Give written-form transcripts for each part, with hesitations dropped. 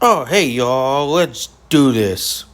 Oh, hey y'all, let's do this.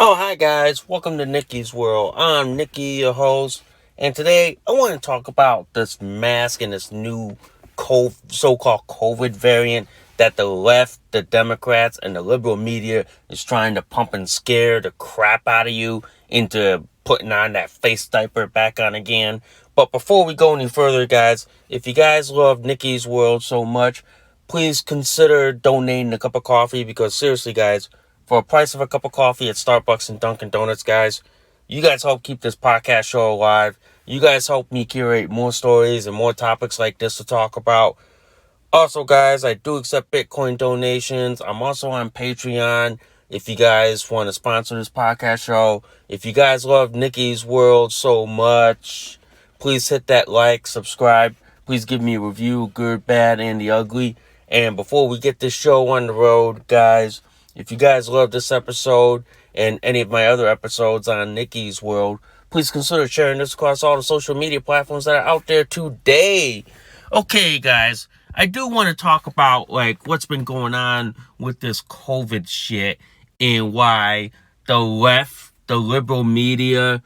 Oh, hi guys, welcome to Nikki's World. I'm Nikki, your host, and today I want to talk about this mask and this new so-called COVID variant that the left, the Democrats, and the liberal media is trying to pump and scare the crap out of you into putting on that face diaper back on again. But before we go any further, guys, if you guys love Nikki's World so much, please consider donating a cup of coffee because seriously, guys, for a price of a cup of coffee at Starbucks and Dunkin' Donuts, guys, you guys help keep this podcast show alive. You guys help me curate more stories and more topics like this to talk about. Also, guys, I do accept Bitcoin donations. I'm also on Patreon if you guys want to sponsor this podcast show. If you guys love Nikki's World so much, please hit that like, subscribe. Please give me a review, good, bad, and the ugly. And before we get this show on the road, guys, if you guys love this episode and any of my other episodes on Nikki's World, please consider sharing this across all the social media platforms that are out there today. Okay, guys, I do want to talk about what's been going on with this COVID shit and why the left, the liberal media,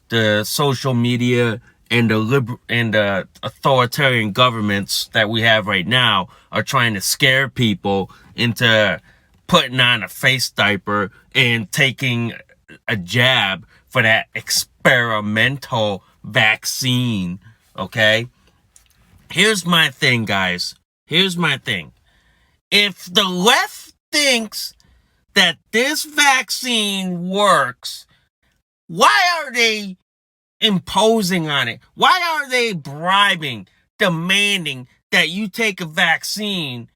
the social media, and the authoritarian governments that we have right now are trying to scare people into putting on a face diaper and taking a jab for that experimental vaccine, okay? Here's my thing, guys. Here's my thing. If the left thinks that this vaccine works, why are they imposing on it? Why are they bribing, demanding that you take a vaccine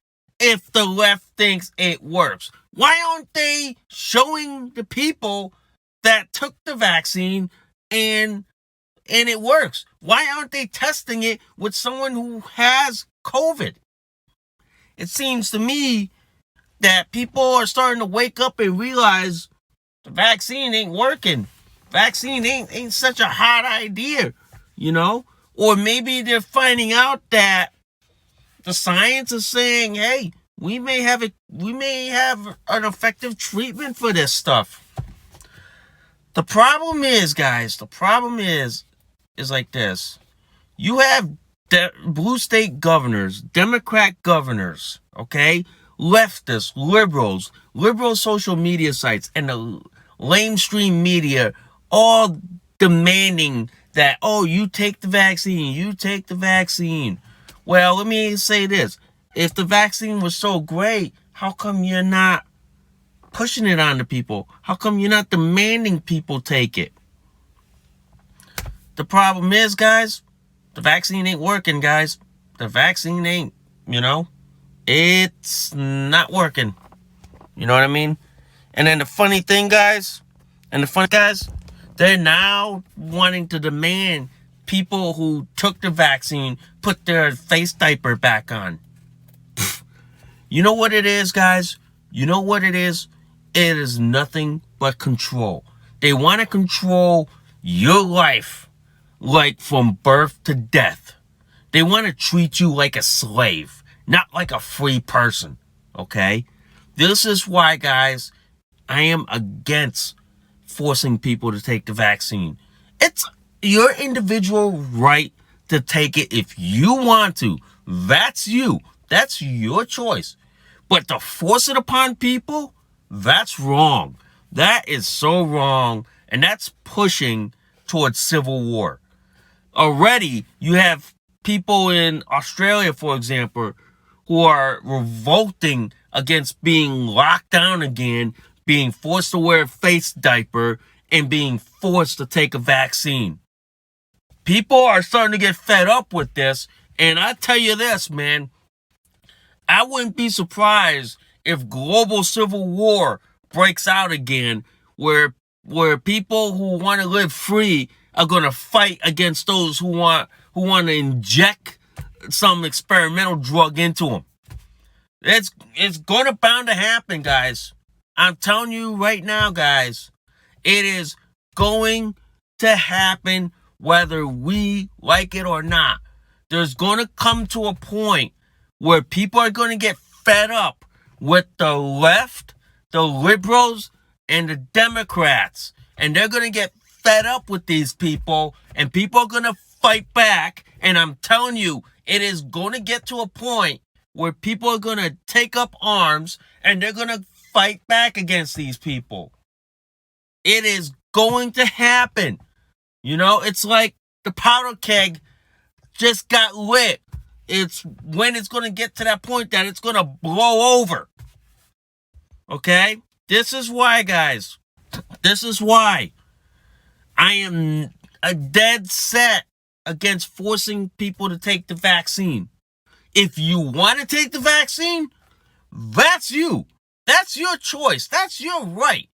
if the left thinks it works? Why aren't they showing the people that took the vaccine and it works? Why aren't they testing it with someone who has COVID? It seems to me that people are starting to wake up and realize the vaccine ain't working. Vaccine ain't such a hot idea, you know? Or maybe they're finding out that the science is saying, hey, we may have an effective treatment for this stuff. The problem is, guys, is like this. You have blue state governors, Democrat governors, okay? Leftists, liberal social media sites, and the lamestream media all demanding that, oh, you take the vaccine. Well, let me say this. If the vaccine was so great, how come you're not pushing it on the people? How come you're not demanding people take it? The problem is, guys, the vaccine ain't working, guys. The vaccine ain't, it's not working. You know what I mean? And then the funny thing, guys, they're now wanting to demand people who took the vaccine put their face diaper back on. You know what it is, guys? You know what it is? It is nothing but control. They want to control your life, like from birth to death. They want to treat you like a slave, not like a free person. Okay? This is why, guys, I am against forcing people to take the vaccine. It's your individual right to take it if you want to. That's you. That's your choice. But to force it upon people, that's wrong. That is so wrong. And that's pushing towards civil war. Already, you have people in Australia, for example, who are revolting against being locked down again, being forced to wear a face diaper, and being forced to take a vaccine. People are starting to get fed up with this, and I tell you this, man, I wouldn't be surprised if global civil war breaks out again, where people who want to live free are going to fight against those who want to inject some experimental drug into them. It's going to bound to happen, guys. I'm telling you right now, guys. It is going to happen whether we like it or not. There's going to come to a point where people are going to get fed up with the left, the liberals, and the Democrats. And they're going to get fed up with these people, and people are going to fight back. And I'm telling you, it is going to get to a point where people are going to take up arms, and they're going to fight back against these people. It is going to happen. You know, it's like the powder keg just got lit. It's when it's going to get to that point that it's going to blow over. Okay? This is why, guys. This is why I am a dead set against forcing people to take the vaccine. If you want to take the vaccine, that's you. That's your choice. That's your right.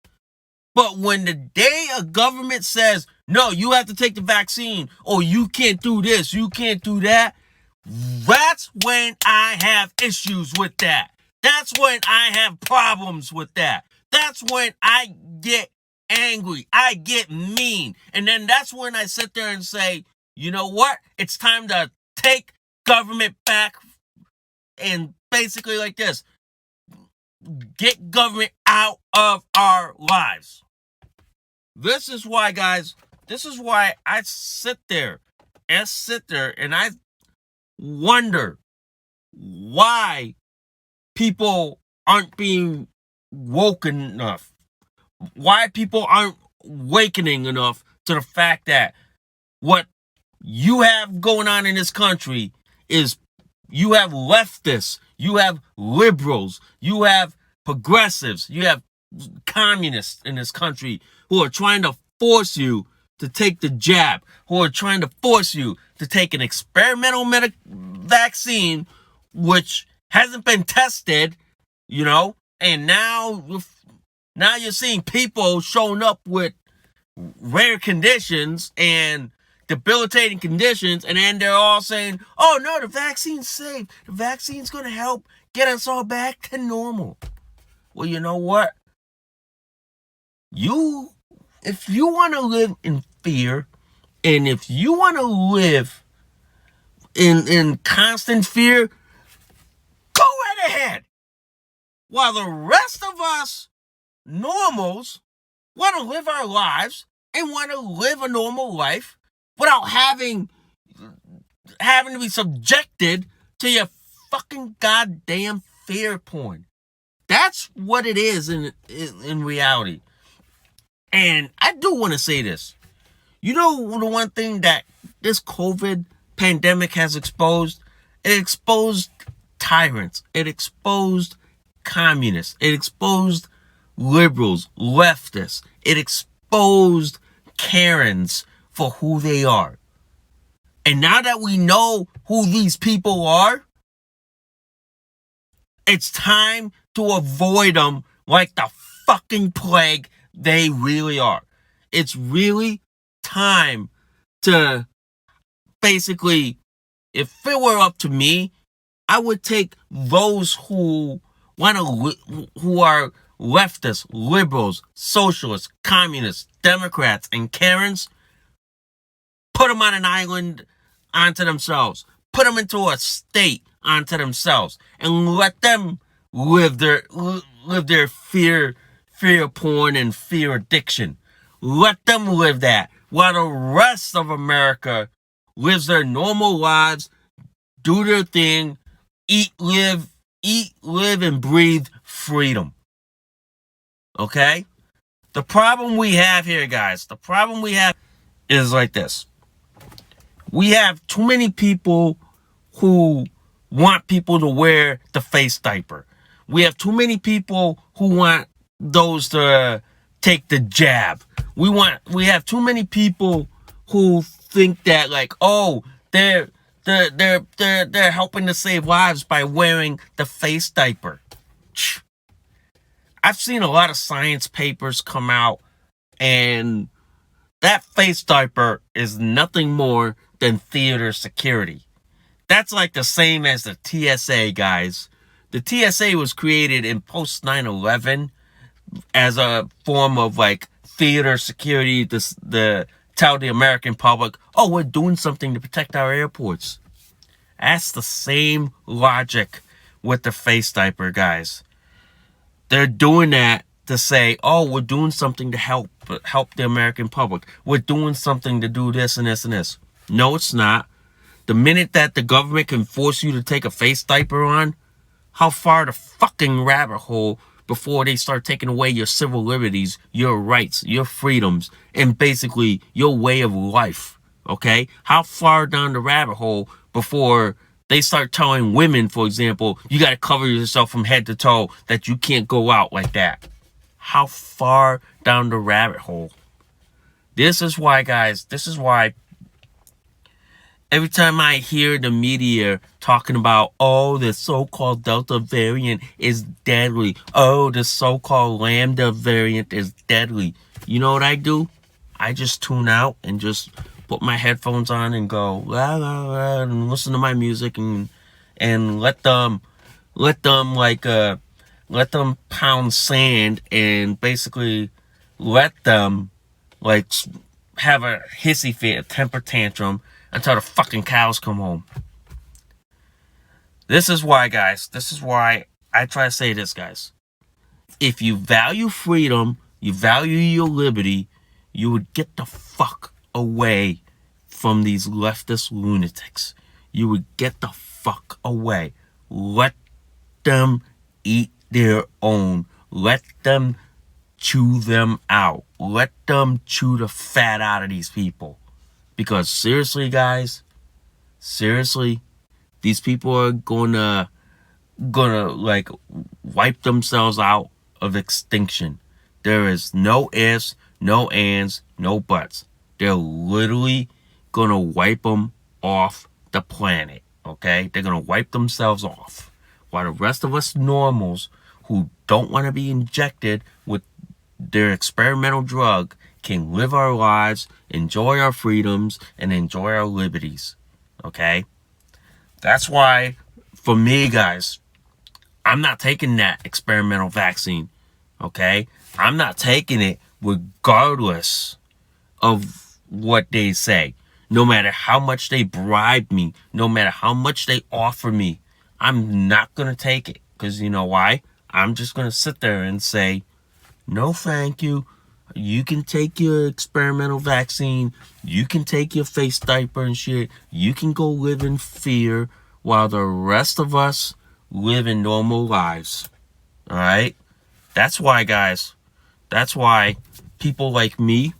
But when the day a government says, no, you have to take the vaccine, or you can't do this, you can't do that, that's when I have issues with that. That's when I have problems with that. That's when I get angry. I get mean. And then that's when I sit there and say, you know what? It's time to take government back, and basically like this, get government out of our lives. This is why, guys, this is why I sit there and I wonder why people aren't being woken enough. Why people aren't awakening enough to the fact that what you have going on in this country is you have leftists, you have liberals, you have progressives, you have communists in this country who are trying to force you to take the jab, who are trying to force you to take an experimental vaccine which hasn't been tested, you know, and now you're seeing people showing up with rare conditions and debilitating conditions, and then they're all saying, oh no, the vaccine's safe. The vaccine's going to help get us all back to normal. Well, you know what? If you want to live in fear, and if you want to live in constant fear, go right ahead. While the rest of us normals want to live our lives and want to live a normal life without having to be subjected to your fucking goddamn fear porn. That's what it is in reality. And I do want to say this. You know, the one thing that this COVID pandemic has exposed? It exposed tyrants. It exposed communists. It exposed liberals, leftists. It exposed Karens for who they are. And now that we know who these people are, it's time to avoid them like the fucking plague they really are. It's really time to basically, if it were up to me, I would take those who who are leftists, liberals, socialists, communists, Democrats, and Karens, put them on an island onto themselves. Put them into a state onto themselves, and let them live their fear porn and fear addiction. Let them live that, while the rest of America lives their normal lives, do their thing, live, and breathe freedom. Okay? The problem we have here, guys, is like this. We have too many people who want people to wear the face diaper. We have too many people who want those to take the jab. We have too many people who think that, like, oh, they're helping to save lives by wearing the face diaper. I've seen a lot of science papers come out, and that face diaper is nothing more than theater security. That's like the same as the TSA, guys. The TSA was created in post 9/11 as a form of like theater security to tell the American public, oh, we're doing something to protect our airports. That's the same logic with the face diaper, guys. They're doing that to say, oh, we're doing something to help the American public. We're doing something to do this and this and this. No, it's not. The minute that the government can force you to take a face diaper on, how far the fucking rabbit hole before they start taking away your civil liberties, your rights, your freedoms, and basically your way of life, okay? How far down the rabbit hole before they start telling women, for example, you got to cover yourself from head to toe, that you can't go out like that? How far down the rabbit hole? This is why, guys, every time I hear the media talking about, oh, the so-called Delta variant is deadly. Oh, the so-called Lambda variant is deadly. You know what I do? I just tune out and just put my headphones on and go, la, la, la, and listen to my music and let them pound sand and basically let them like have a hissy fit, a temper tantrum, until the fucking cows come home. This is why, guys. This is why I try to say this, guys. If you value freedom, you value your liberty, you would get the fuck away from these leftist lunatics. You would get the fuck away. Let them eat their own. Let them chew them out. Let them chew the fat out of these people. Because seriously, guys, these people are gonna like wipe themselves out of extinction. There is no ifs, no ands, no buts. They're literally gonna wipe them off the planet, okay? They're gonna wipe themselves off. While the rest of us normals who don't want to be injected with their experimental drug can live our lives, enjoy our freedoms, and enjoy our liberties, okay? That's why, for me, guys, I'm not taking that experimental vaccine, okay? I'm not taking it regardless of what they say. No matter how much they bribe me, no matter how much they offer me, I'm not going to take it. Because you know why? I'm just going to sit there and say, no, thank you. You can take your experimental vaccine. You can take your face diaper and shit. You can go live in fear while the rest of us live in normal lives. All right? That's why, guys. That's why people like me,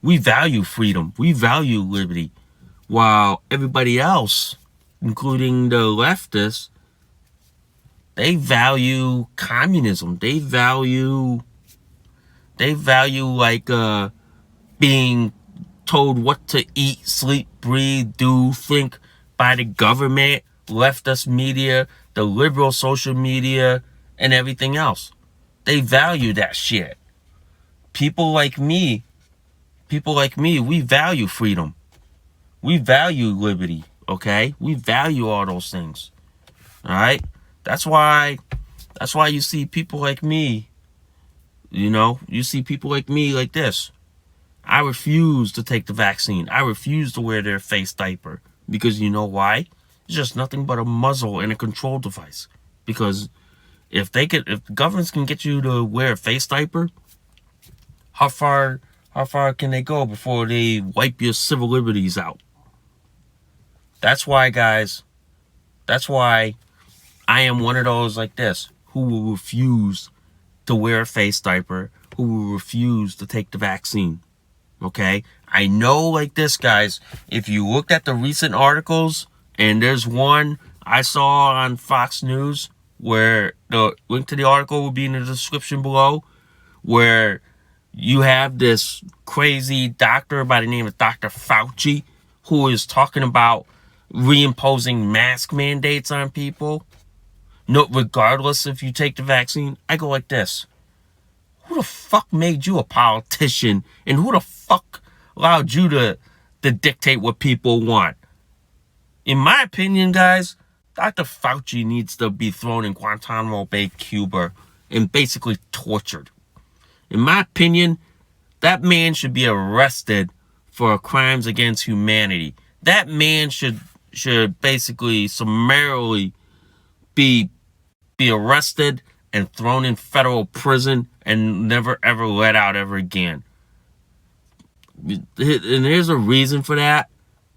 we value freedom. We value liberty. While everybody else, including the leftists, they value communism. They value like being told what to eat, sleep, breathe, do, think by the government, leftist media, the liberal social media, and everything else. They value that shit. People like me, we value freedom. We value liberty, okay? We value all those things. All right? That's why That's why you see people like me, you see people like me like this. I refuse to take the vaccine. I refuse to wear their face diaper. Because you know why? It's just nothing but a muzzle and a control device. Because if the governments can get you to wear a face diaper, how far can they go before they wipe your civil liberties out? That's why, guys, that's why I am one of those like this who will refuse to wear a face diaper, who will refuse to take the vaccine. Okay? I know like this, guys, if you looked at the recent articles, and there's one I saw on Fox News where the link to the article will be in the description below, where you have this crazy doctor by the name of Dr. Fauci who is talking about reimposing mask mandates on people. No, regardless if you take the vaccine. I go like this. Who the fuck made you a politician? And who the fuck allowed you to dictate what people want? In my opinion, guys, Dr. Fauci needs to be thrown in Guantanamo Bay, Cuba, and basically tortured. In my opinion, that man should be arrested for crimes against humanity. That man should basically summarily be arrested and thrown in federal prison and never ever let out ever again. And there's a reason for that.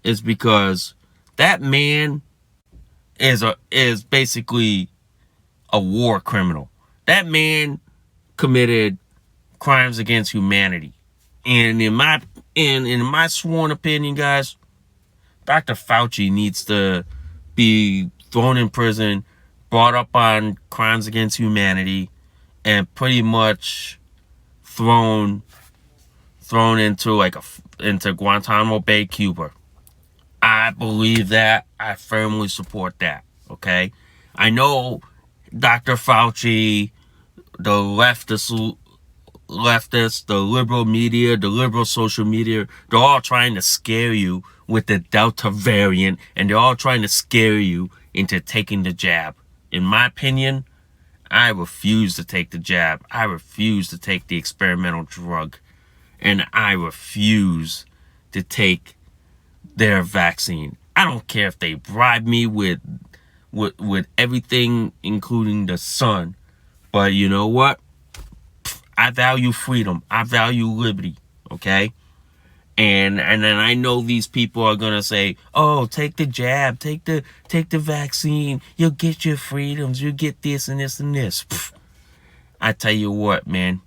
Is because that man is basically a war criminal. That man committed crimes against humanity. And in my sworn opinion, guys, Dr. Fauci needs to be thrown in prison, brought up on crimes against humanity, and pretty much thrown into Guantanamo Bay, Cuba. I believe that. I firmly support that. Okay? I know Dr. Fauci, the leftists, the liberal media, the liberal social media, they're all trying to scare you with the Delta variant, and they're all trying to scare you into taking the jab. In my opinion, I refuse to take the jab. I refuse to take the experimental drug. And I refuse to take their vaccine. I don't care if they bribe me with everything, including the sun. But you know what? I value freedom. I value liberty. Okay? And then I know these people are gonna say, "Oh, take the jab, take the vaccine. You'll get your freedoms. You'll get this and this and this." I tell you what, man.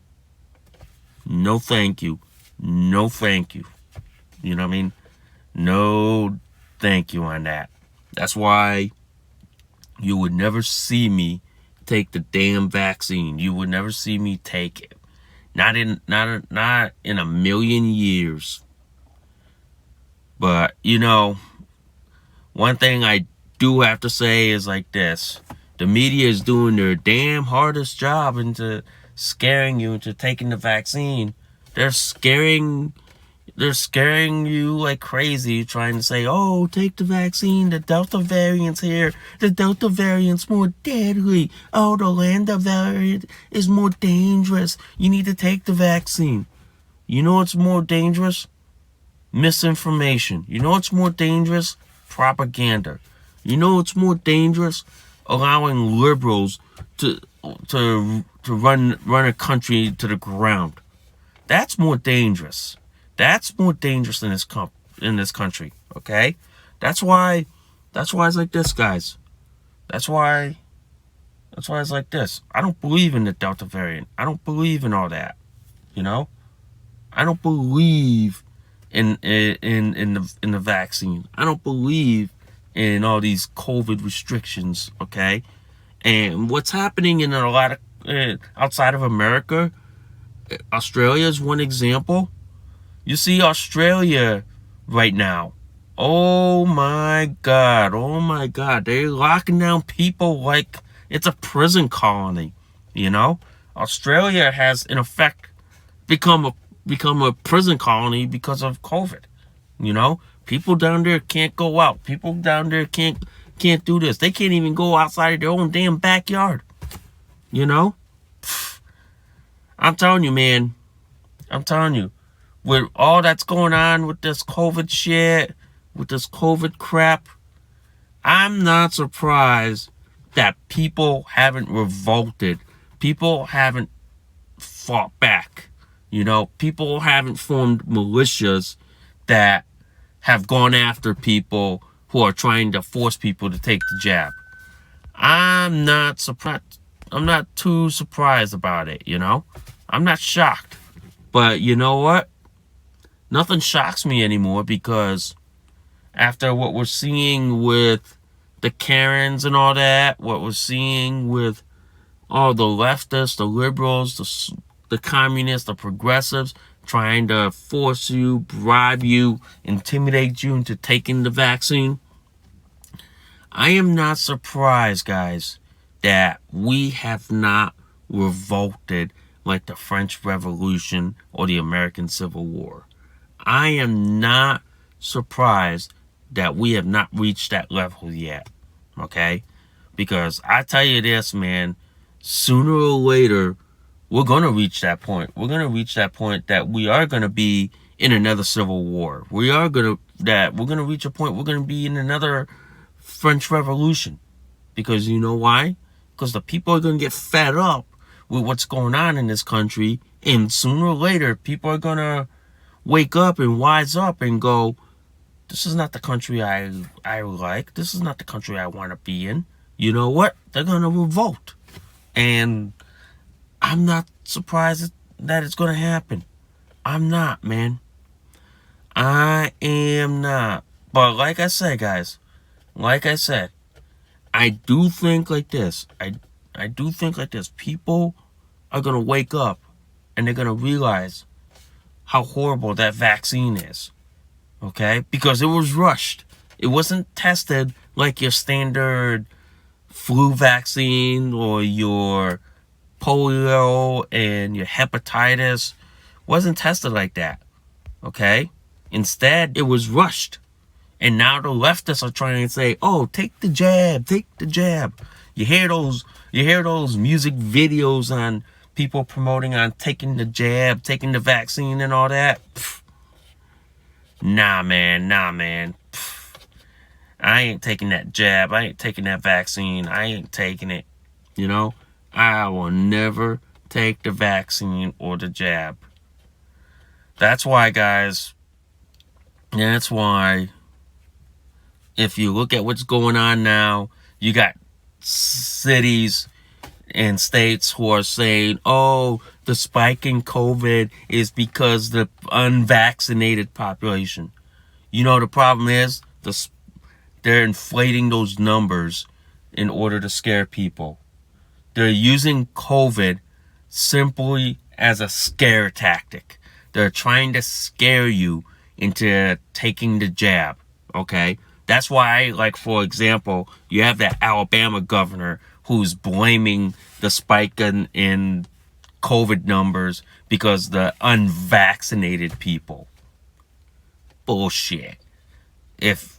No, thank you. No, thank you. You know what I mean? No, thank you on that. That's why you would never see me take the damn vaccine. You would never see me take it. Not in a million years. But, one thing I do have to say is like this. The media is doing their damn hardest job into scaring you into taking the vaccine. They're scaring you like crazy, trying to say, "Oh, take the vaccine. The Delta variant's here. The Delta variant's more deadly. Oh, the Lambda variant is more dangerous. You need to take the vaccine." You know what's more dangerous? Misinformation. You know what's more dangerous? Propaganda. You know what's more dangerous? Allowing liberals to run a country to the ground. That's more dangerous. That's more dangerous in this country. Okay? That's why it's like this, guys. That's why it's like this. I don't believe in the Delta variant. I don't believe in all that. I don't believe in the vaccine. I don't believe in all these COVID restrictions. Okay? And what's happening in a lot of outside of America, Australia is one example. You see Australia right now. Oh my God. They're locking down people like it's a prison colony. Australia has in effect become a prison colony because of COVID. People down there can't go out. People down there can't do this. They can't even go outside of their own damn backyard. You know? I'm telling you, man. I'm telling you. With all that's going on with this COVID shit, with this COVID crap, I'm not surprised that people haven't revolted. People haven't fought back. You know, people haven't formed militias that have gone after people who are trying to force people to take the jab. I'm not surprised. I'm not too surprised about it, you know? I'm not shocked. But you know what? Nothing shocks me anymore because after what we're seeing with the Karens and all that, what we're seeing with all the leftists, the liberals, the communists, the progressives trying to force you, bribe you, intimidate you into taking the vaccine, I am not surprised, guys, that we have not revolted like the French Revolution or the American Civil War. I am not surprised that we have not reached that level yet, okay? Because I tell you this, man, sooner or later, we're going to reach that point. We're going to reach that point that we are going to be in another civil war. We're going to reach a point we're going to be in another French Revolution. Because you know why? Because the people are going to get fed up with what's going on in this country, and sooner or later, people are going to wake up and wise up and go, this is not the country I like. This is not the country I want to be in. You know what? They're going to revolt. And I'm not surprised that it's going to happen. I'm not, man. I am not. But like I said, guys, I do think like this. I do think like this. People are going to wake up and they're going to realize how horrible that vaccine is. Okay? Because it was rushed. It wasn't tested like your standard flu vaccine or your polio and your hepatitis. Wasn't tested like that. Okay? Instead, it was rushed. And now the leftists are trying to say, "Oh, take the jab, take the jab." You hear those music videos on people promoting on taking the jab, taking the vaccine and all that. Pfft. Nah, man. Pfft. I ain't taking that jab. I ain't taking that vaccine. I ain't taking it. You know, I will never take the vaccine or the jab. That's why, guys. That's why. If you look at what's going on now, you got cities and states who are saying, oh, the spike in COVID is because the unvaccinated population. You know, the problem is they're inflating those numbers in order to scare people. They're using COVID simply as a scare tactic. They're trying to scare you into taking the jab, okay? That's why, like, for example, you have that Alabama governor who's blaming the spike in COVID numbers because the unvaccinated people. Bullshit. If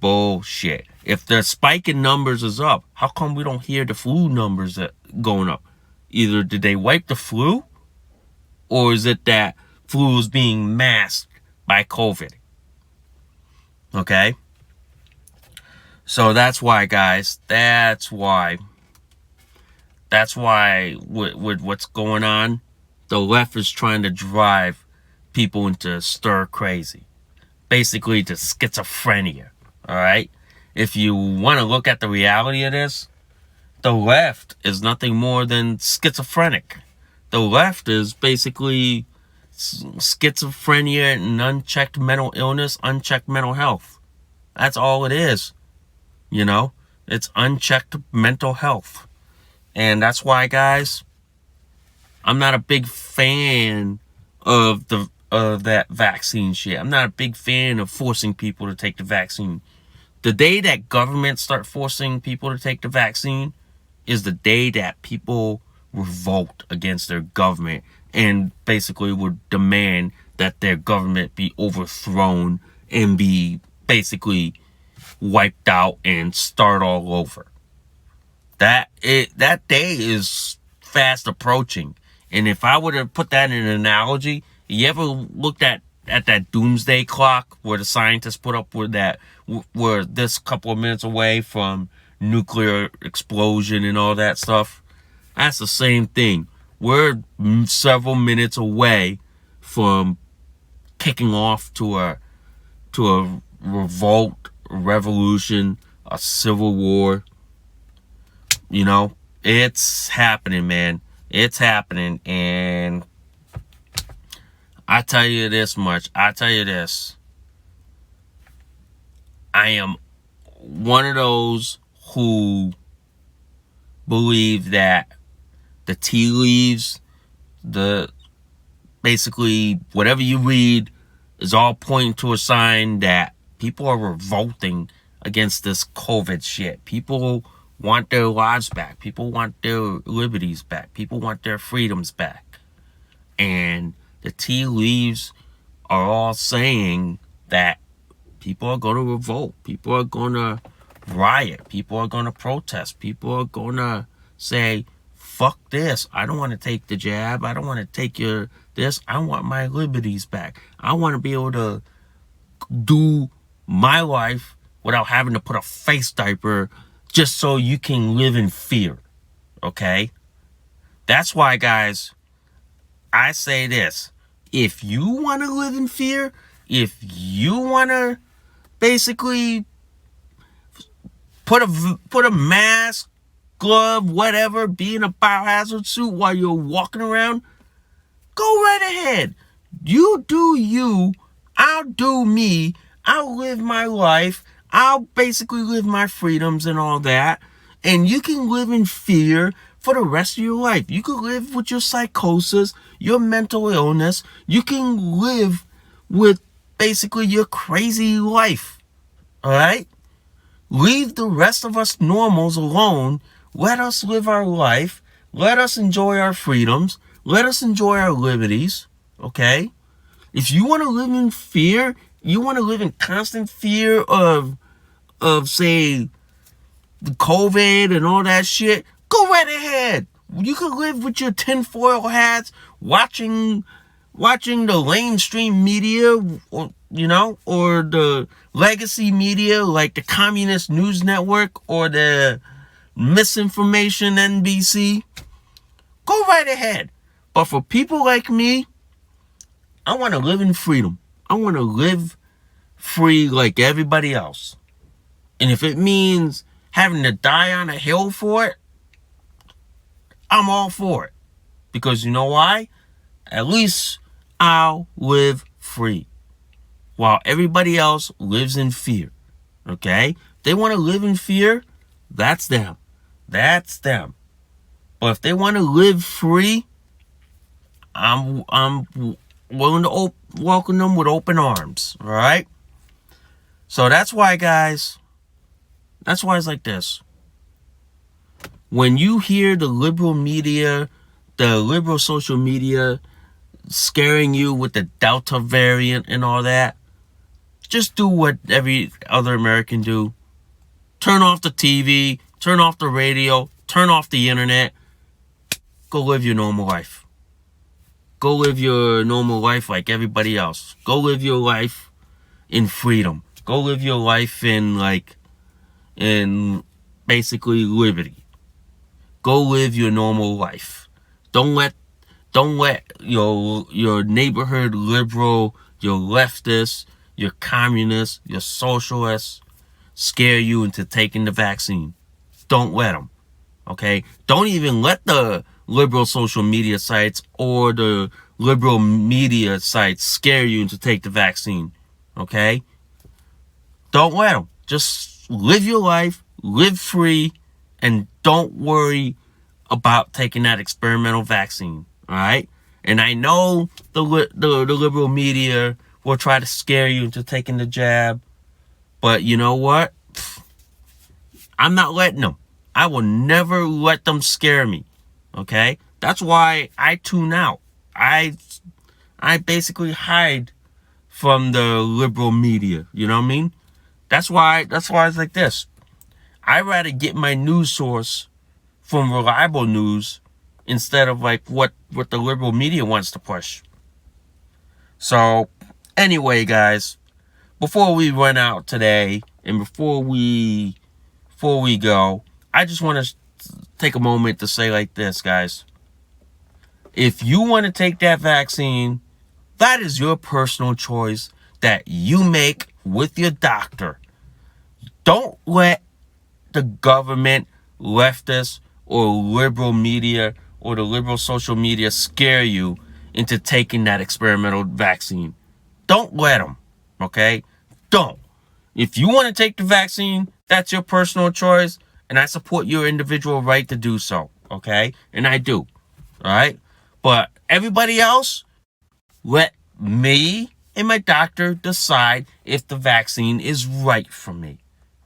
the spike in numbers is up, how come we don't hear the flu numbers going up? Either did they wipe the flu, or is it that flu is being masked by COVID? Okay? So that's why, guys, that's why with what's going on, the left is trying to drive people into stir crazy. Basically to schizophrenia, all right? If you want to look at the reality of this, the left is nothing more than schizophrenic. The left is basically schizophrenia and unchecked mental illness, unchecked mental health. That's all it is. You know, it's unchecked mental health. And that's why, guys, I'm not a big fan of that vaccine shit. I'm not a big fan of forcing people to take the vaccine. The day that governments start forcing people to take the vaccine is the day that people revolt against their government and basically would demand that their government be overthrown and be basically wiped out and start all over. That day is fast approaching. And if I were to put that in an analogy, you ever looked at that doomsday clock where the scientists put up with that, we're this couple of minutes away from nuclear explosion and all that stuff? That's the same thing. We're several minutes away from kicking off to a revolt, a revolution, a civil war. You know, it's happening, man. It's happening. And I tell you this much. I tell you this. I am one of those who believe that the tea leaves, basically whatever you read is all pointing to a sign that people are revolting against this COVID shit. People want their lives back. People want their liberties back. People want their freedoms back. And the tea leaves are all saying that people are going to revolt. People are going to riot. People are going to protest. People are going to say, fuck this. I don't want to take the jab. I don't want to take this. I want my liberties back. I want to be able to do my life without having to put a face diaper just so you can live in fear. Okay? That's why, guys, I say this. If you want to live in fear, if you want to basically put a mask, glove, whatever, be in a biohazard suit while you're walking around, go right ahead. You do you. I'll do me. I'll live my life. I'll basically live my freedoms and all that. And you can live in fear for the rest of your life. You can live with your psychosis, your mental illness. You can live with basically your crazy life. All right? Leave the rest of us normals alone. Let us live our life. Let us enjoy our freedoms. Let us enjoy our liberties. Okay? If you want to live in fear, you want to live in constant fear of say, COVID and all that shit, go right ahead. You could live with your tinfoil hats, watching the mainstream media, or, or the legacy media like the Communist News Network or the misinformation NBC. Go right ahead. But for people like me, I want to live in freedom. I want to live free like everybody else. And if it means having to die on a hill for it, I'm all for it. Because you know why? At least I'll live free. While everybody else lives in fear. Okay? They want to live in fear, that's them. That's them. But if they want to live free, I'm willing to welcome them with open arms. All right? So that's why, guys, that's why it's like this. When you hear the liberal media, the liberal social media scaring you with the Delta variant and all that, just do what every other American do. Turn off the TV, turn off the radio, turn off the internet. Go live your normal life. Go live your normal life like everybody else. Go live your life in freedom. Go live your life in basically liberty. Go live your normal life. Don't let your neighborhood liberal, your leftist, your communist, your socialist scare you into taking the vaccine. Don't let them. Okay? Don't even let the liberal social media sites or the liberal media sites scare you into take the vaccine. Okay? Don't let them. Just live your life, live free, and don't worry about taking that experimental vaccine. All right? And I know the liberal media will try to scare you into taking the jab, but you know what? I'm not letting them. I will never let them scare me. Okay? That's why I tune out. I basically hide from the liberal media. You know what I mean? That's why it's like this. I'd rather get my news source from reliable news instead of like what the liberal media wants to push. So anyway, guys, before we run out today and before we go, I just want to take a moment to say like this, guys. If you want to take that vaccine, that is your personal choice that you make with your doctor. Don't let the government, leftists, or liberal media or the liberal social media scare you into taking that experimental vaccine. Don't let them, okay? Don't. If you want to take the vaccine, that's your personal choice, and I support your individual right to do so, okay? And I do, all right? But everybody else, let me and my doctor decide if the vaccine is right for me,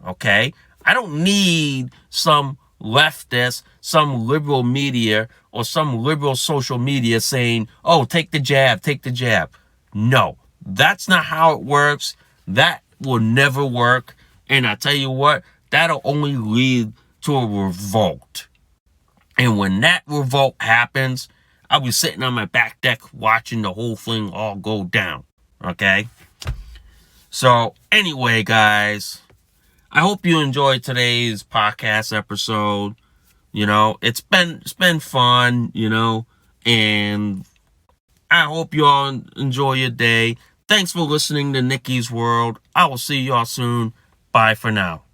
okay? I don't need some leftist, some liberal media, or some liberal social media saying, oh, take the jab, take the jab. No, that's not how it works. That will never work. And I tell you what, that'll only lead to a revolt. And when that revolt happens, I'll be sitting on my back deck watching the whole thing all go down. Okay? So, anyway, guys, I hope you enjoyed today's podcast episode. You know, it's been fun, you know, and I hope you all enjoy your day. Thanks for listening to Nikki's World. I will see y'all soon. Bye for now.